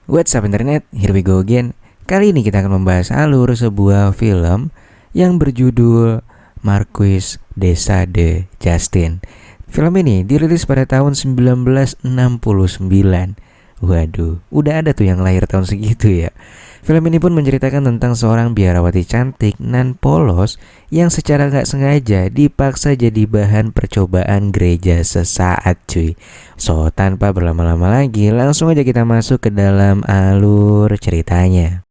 What's up internet, here we go again. Kali ini kita akan membahas alur sebuah film yang berjudul Marquis de Sade Justin. Film ini dirilis pada tahun 1969. Waduh, udah ada tuh yang lahir tahun segitu ya. Film ini pun menceritakan tentang seorang biarawati cantik nan polos yang secara gak sengaja dipaksa jadi bahan percobaan gereja sesaat cuy. So, tanpa berlama-lama lagi, langsung aja kita masuk ke dalam alur ceritanya.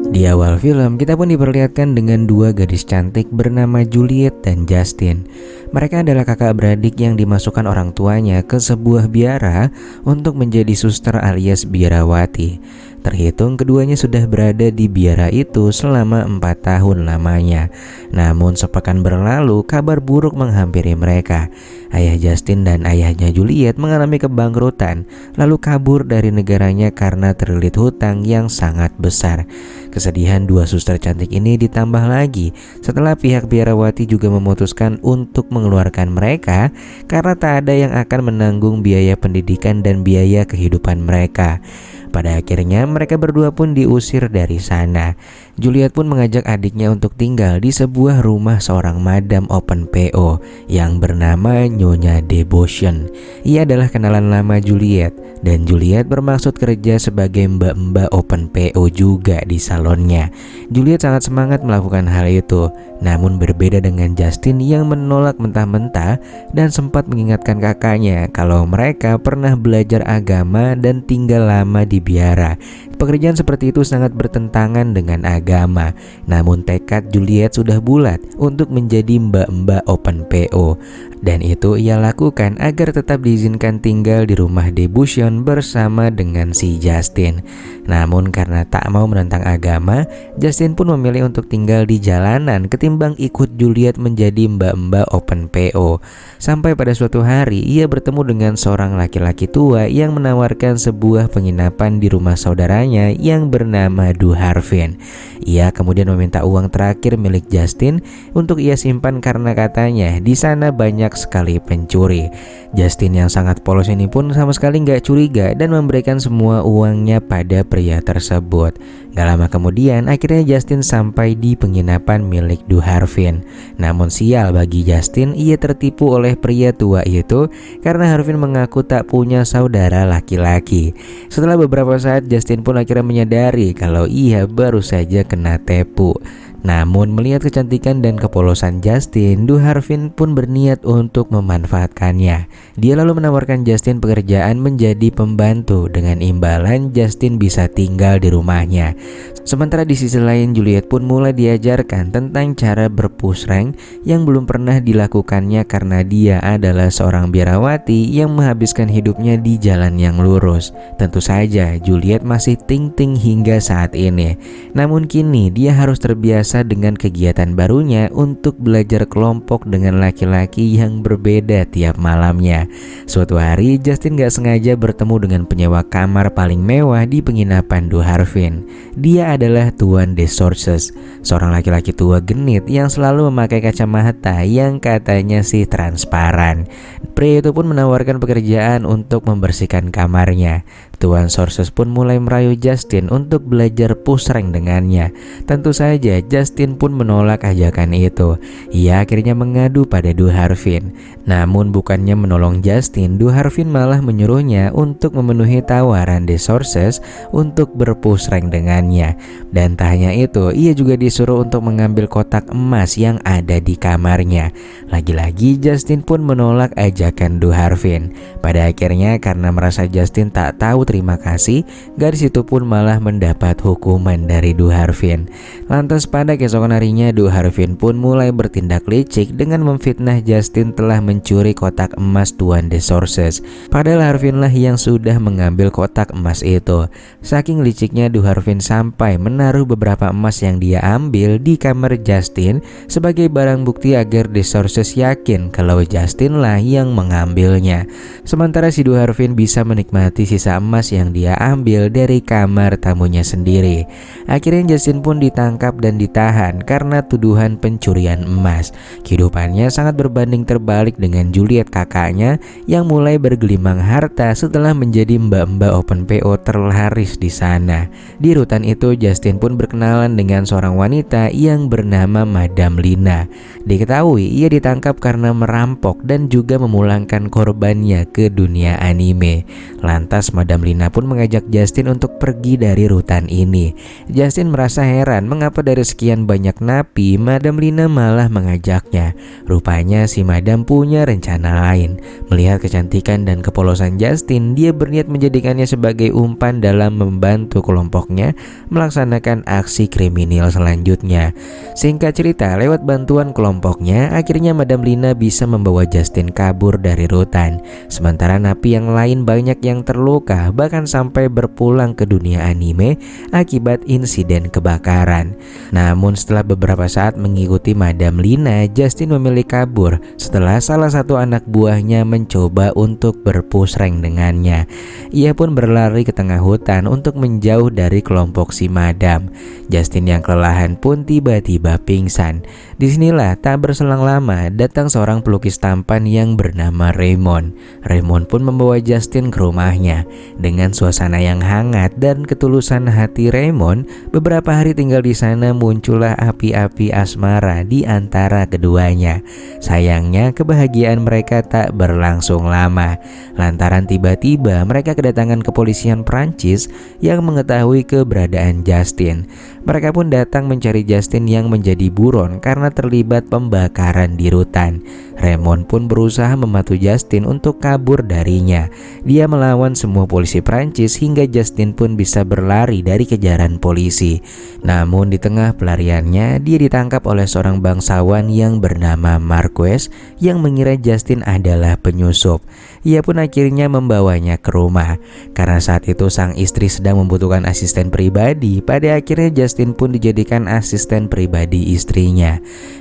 Di awal film, kita pun diperlihatkan dengan dua gadis cantik bernama Juliet dan Justin. Mereka adalah kakak beradik yang dimasukkan orang tuanya ke sebuah biara untuk menjadi suster alias biarawati. Terhitung keduanya sudah berada di biara itu selama 4 tahun lamanya. Namun sepekan berlalu, kabar buruk menghampiri mereka. Ayah Justin dan ayahnya Juliet mengalami kebangkrutan, lalu kabur dari negaranya karena terlilit hutang yang sangat besar. Kesedihan dua suster cantik ini ditambah lagi setelah pihak biarawati juga memutuskan untuk mengeluarkan mereka karena tak ada yang akan menanggung biaya pendidikan dan biaya kehidupan mereka. Pada akhirnya mereka berdua pun diusir dari sana. Juliet pun mengajak adiknya untuk tinggal di sebuah rumah seorang madam open PO yang bernama Nyonya Devotion. Ia adalah kenalan lama Juliet dan Juliet bermaksud kerja sebagai mbak-mbak open PO juga di salonnya. Juliet sangat semangat melakukan hal itu, namun berbeda dengan Justin yang menolak mentah-mentah dan sempat mengingatkan kakaknya kalau mereka pernah belajar agama dan tinggal lama di biara. Pekerjaan seperti itu sangat bertentangan dengan agama. Namun tekad Juliet sudah bulat untuk menjadi mbak-mbak open PO. Dan itu ia lakukan agar tetap diizinkan tinggal di rumah Devotion bersama dengan si Justin. Namun karena tak mau menentang agama, Justin pun memilih untuk tinggal di jalanan ketimbang ikut Juliet menjadi mbak-mbak open PO. Sampai pada suatu hari ia bertemu dengan seorang laki-laki tua yang menawarkan sebuah penginapan di rumah saudaranya yang bernama Du Harvin. Ia kemudian meminta uang terakhir milik Justin untuk ia simpan karena katanya di sana banyak sekali pencuri. Justin yang sangat polos ini pun sama sekali nggak curiga dan memberikan semua uangnya pada pria tersebut. Gak lama kemudian akhirnya Justin sampai di penginapan milik Du Harvin. Namun sial bagi Justin, ia tertipu oleh pria tua itu karena Harvin mengaku tak punya saudara laki-laki. Setelah beberapa saat Justin pun akhirnya menyadari kalau ia baru saja kena tipu. Namun melihat kecantikan dan kepolosan Justin, Du Harvin pun berniat untuk memanfaatkannya. Dia lalu menawarkan Justin pekerjaan menjadi pembantu dengan imbalan Justin bisa tinggal di rumahnya. Sementara di sisi lain Juliet pun mulai diajarkan tentang cara berpush rank yang belum pernah dilakukannya karena dia adalah seorang biarawati yang menghabiskan hidupnya di jalan yang lurus. Tentu saja Juliet masih ting-ting hingga saat ini. Namun kini dia harus terbiasa dengan kegiatan barunya untuk belajar kelompok dengan laki-laki yang berbeda tiap malamnya. Suatu hari Justin gak sengaja bertemu dengan penyewa kamar paling mewah di penginapan Du Harvin. Dia adalah Tuan Desorces, seorang laki-laki tua genit yang selalu memakai kacamata yang katanya sih transparan. Pria itu pun menawarkan pekerjaan untuk membersihkan kamarnya. Tuan Sorces pun mulai merayu Justin untuk belajar push rank dengannya. Tentu saja Justin pun menolak ajakan itu. Ia akhirnya mengadu pada Du Harvin. Namun bukannya menolong Justin, Du Harvin malah menyuruhnya untuk memenuhi tawaran Desorces untuk berpush rank dengannya. Dan tak hanya itu, ia juga disuruh untuk mengambil kotak emas yang ada di kamarnya. Lagi-lagi Justin pun menolak ajakan Du Harvin. Pada akhirnya karena merasa Justin tak tahu terima kasih, gadis itu pun malah mendapat hukuman dari Du Harvin. Lantas pada Pada keesokan harinya, Do Harvin pun mulai bertindak licik dengan memfitnah Justin telah mencuri kotak emas Tuan The Sources. Padahal Harvin lah yang sudah mengambil kotak emas itu. Saking liciknya Do Harvin sampai menaruh beberapa emas yang dia ambil di kamar Justin sebagai barang bukti agar The Sources yakin kalau Justin lah yang mengambilnya. Sementara si Do Harvin bisa menikmati sisa emas yang dia ambil dari kamar tamunya sendiri. Akhirnya Justin pun ditangkap dan ditahan karena tuduhan pencurian emas. Kehidupannya sangat berbanding terbalik dengan Juliet kakaknya yang mulai bergelimang harta setelah menjadi mbak-mbak open PO terlaris di sana. Di rutan itu Justin pun berkenalan dengan seorang wanita yang bernama Madam Lina. Diketahui ia ditangkap karena merampok dan juga memulangkan korbannya ke dunia anime. Lantas Madam Lina pun mengajak Justin untuk pergi dari rutan ini. Justin merasa heran mengapa dari sekian banyak napi Madam Lina malah mengajaknya. Rupanya si Madam punya rencana lain. Melihat kecantikan dan kepolosan Justin, dia berniat menjadikannya sebagai umpan dalam membantu kelompoknya melaksanakan aksi kriminal selanjutnya. Singkat cerita, lewat bantuan kelompoknya, akhirnya Madam Lina bisa membawa Justin kabur dari rutan. Sementara napi yang lain banyak yang terluka, bahkan sampai berpulang ke dunia anime akibat insiden kebakaran. Namun setelah beberapa saat mengikuti Madam Lina, Justin memilih kabur setelah salah satu anak buahnya mencoba untuk berpush rank dengannya. Ia pun berlari ke tengah hutan untuk menjauh dari kelompok si Madam. Justin yang kelelahan pun tiba-tiba pingsan. Disinilah tak berselang lama datang seorang pelukis tampan yang bernama Raymond. Raymond pun membawa Justin ke rumahnya. Dengan suasana yang hangat dan ketulusan hati Raymond, beberapa hari tinggal di sana muncullah api-api asmara di antara keduanya. Sayangnya kebahagiaan mereka tak berlangsung lama, lantaran tiba-tiba mereka kedatangan kepolisian Prancis yang mengetahui keberadaan Justin. Mereka pun datang mencari Justin yang menjadi buron karena terlibat pembakaran di rutan. Raymond pun berusaha membantu Justin untuk kabur darinya. Dia melawan semua polisi Prancis hingga Justin pun bisa berlari dari kejaran polisi. Namun di tengah pelariannya, dia ditangkap oleh seorang bangsawan yang bernama Marquez yang mengira Justin adalah penyusup. Ia pun akhirnya membawanya ke rumah. Karena saat itu sang istri sedang membutuhkan asisten pribadi, pada akhirnya Justin pun dijadikan asisten pribadi istrinya.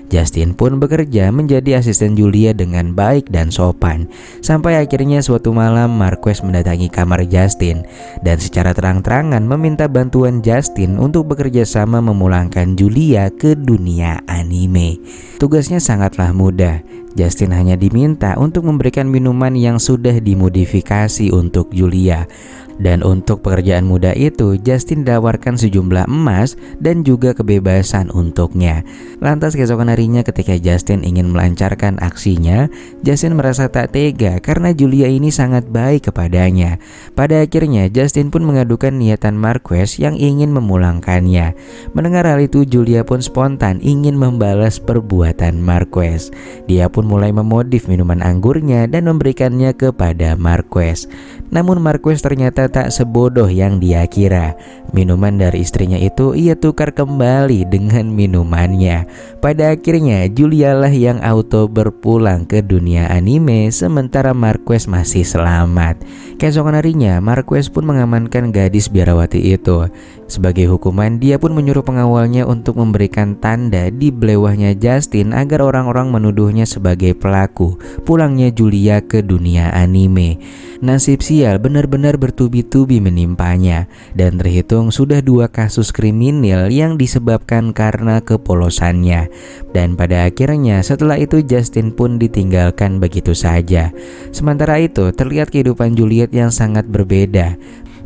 Justin pun bekerja menjadi asisten Julia dengan baik dan sopan. Sampai akhirnya suatu malam Marquez mendatangi kamar Justin dan secara terang-terangan meminta bantuan Justin untuk bekerja sama memulangkan Julia ke dunia anime. Tugasnya sangatlah mudah. Justin hanya diminta untuk memberikan minuman yang sudah dimodifikasi untuk Julia. Dan untuk pekerjaan mudah itu, Justin ditawarkan sejumlah emas dan juga kebebasan untuknya. Lantas keesokan harinya ketika Justin ingin melancarkan aksinya, Justin merasa tak tega karena Julia ini sangat baik kepadanya. Pada akhirnya Justin pun mengadukan niatan Marquez yang ingin memulangkannya. Mendengar hal itu, Julia pun spontan ingin membalas perbuatan Marquez. Dia pun mulai memodif minuman anggurnya dan memberikannya kepada Marquez. Namun Marquez ternyata tak sebodoh yang dia kira. Minuman dari istrinya itu ia tukar kembali dengan minumannya. Pada akhirnya Julia lah yang auto berpulang ke dunia anime sementara Marquez masih selamat. Keesokan harinya Marquez pun mengamankan gadis biarawati itu. Sebagai hukuman, dia pun menyuruh pengawalnya untuk memberikan tanda di belewahnya Justin agar orang-orang menuduhnya sebagai pelaku pulangnya Julia ke dunia anime. Nasib sial benar-benar bertubi-tubi menimpanya dan terhitung sudah 2 kasus kriminal yang disebabkan karena kepolosannya. Dan pada akhirnya setelah itu Justin pun ditinggalkan begitu saja. Sementara itu terlihat kehidupan Juliet yang sangat berbeda.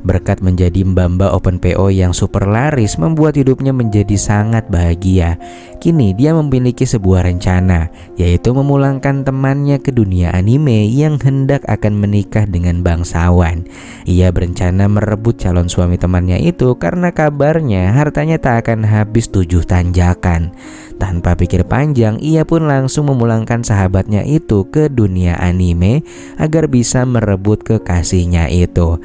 Berkat menjadi mbak-mbak open PO yang super laris membuat hidupnya menjadi sangat bahagia. Kini dia memiliki sebuah rencana, yaitu memulangkan temannya ke dunia anime yang hendak akan menikah dengan bangsawan. Ia berencana merebut calon suami temannya itu karena kabarnya hartanya tak akan habis 7 tanjakan. Tanpa pikir panjang, ia pun langsung memulangkan sahabatnya itu ke dunia anime agar bisa merebut kekasihnya itu.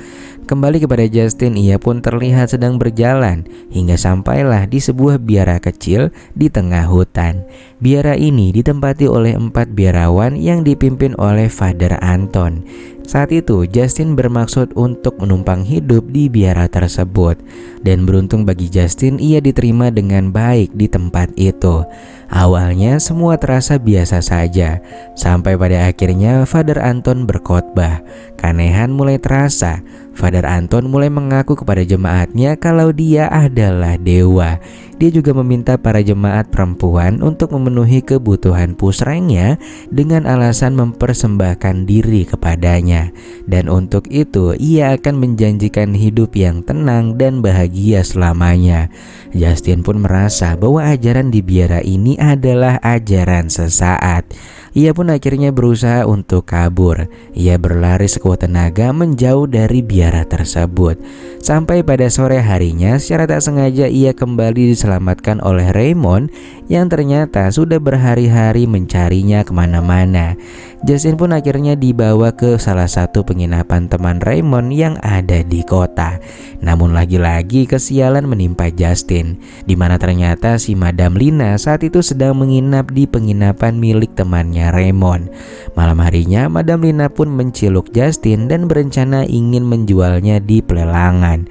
Kembali kepada Justin, ia pun terlihat sedang berjalan hingga sampailah di sebuah biara kecil di tengah hutan. Biara ini ditempati oleh 4 biarawan yang dipimpin oleh Father Anton. Saat itu Justin bermaksud untuk menumpang hidup di biara tersebut, dan beruntung bagi Justin, ia diterima dengan baik di tempat itu. Awalnya semua terasa biasa saja, sampai pada akhirnya Father Anton berkhotbah. Keanehan mulai terasa. Father Anton mulai mengaku kepada jemaatnya kalau dia adalah dewa. Dia juga meminta para jemaat perempuan untuk memenuhi kebutuhan pusrengnya dengan alasan mempersembahkan diri kepadanya. Dan untuk itu ia akan menjanjikan hidup yang tenang dan bahagia selamanya. Justin pun merasa bahwa ajaran di biara ini adalah ajaran sesaat. Ia pun akhirnya berusaha untuk kabur. Ia berlari sekuat tenaga menjauh dari biara tersebut. Sampai pada sore harinya, secara tak sengaja ia kembali diselamatkan oleh Raymond yang ternyata sudah berhari-hari mencarinya kemana-mana. Justin pun akhirnya dibawa ke salah satu penginapan teman Raymond yang ada di kota. Namun lagi-lagi kesialan menimpa Justin, di mana ternyata si Madam Lina saat itu sedang menginap di penginapan milik temannya Raymond. Malam harinya Madam Lina pun menciluk Justin dan berencana ingin menjualnya di pelelangan.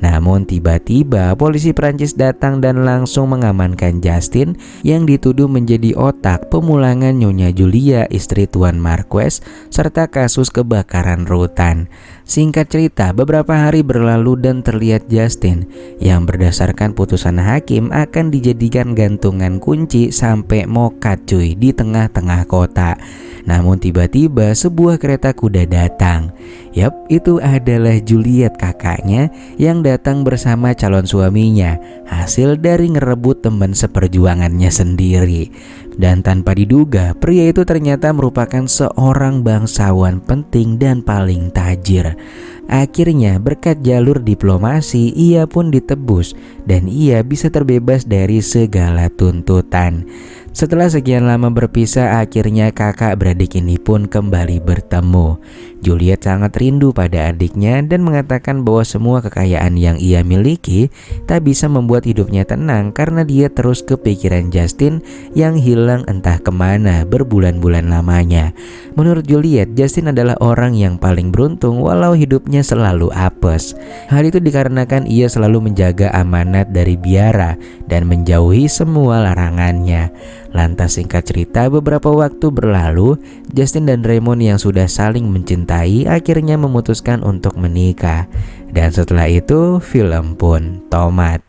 Namun tiba-tiba polisi Prancis datang dan langsung mengamankan Justin yang dituduh menjadi otak pemulangan Nyonya Julia, istri Tuan Marquess, serta kasus kebakaran rutan. Singkat cerita, beberapa hari berlalu dan terlihat Justin yang berdasarkan putusan hakim akan dijadikan gantungan kunci sampai mokat cuy di tengah-tengah kota. Namun tiba-tiba sebuah kereta kuda datang. Yap, itu adalah Juliet, kakaknya yang datang bersama calon suaminya, hasil dari ngerebut teman seperjuangannya sendiri. Dan tanpa diduga, pria itu ternyata merupakan seorang bangsawan penting dan paling tajir. Akhirnya berkat jalur diplomasi ia pun ditebus dan ia bisa terbebas dari segala tuntutan. Setelah sekian lama berpisah, akhirnya kakak beradik ini pun kembali bertemu. Juliet sangat rindu pada adiknya dan mengatakan bahwa semua kekayaan yang ia miliki tak bisa membuat hidupnya tenang karena dia terus kepikiran Justin yang hilang entah kemana berbulan-bulan lamanya. Menurut Juliet, Justin adalah orang yang paling beruntung walau hidupnya selalu apes. Hal itu dikarenakan ia selalu menjaga amanat dari biara dan menjauhi semua larangannya. Lantas singkat cerita, beberapa waktu berlalu, Justin dan Raymond yang sudah saling mencintai akhirnya memutuskan untuk menikah. Dan setelah itu film pun tamat.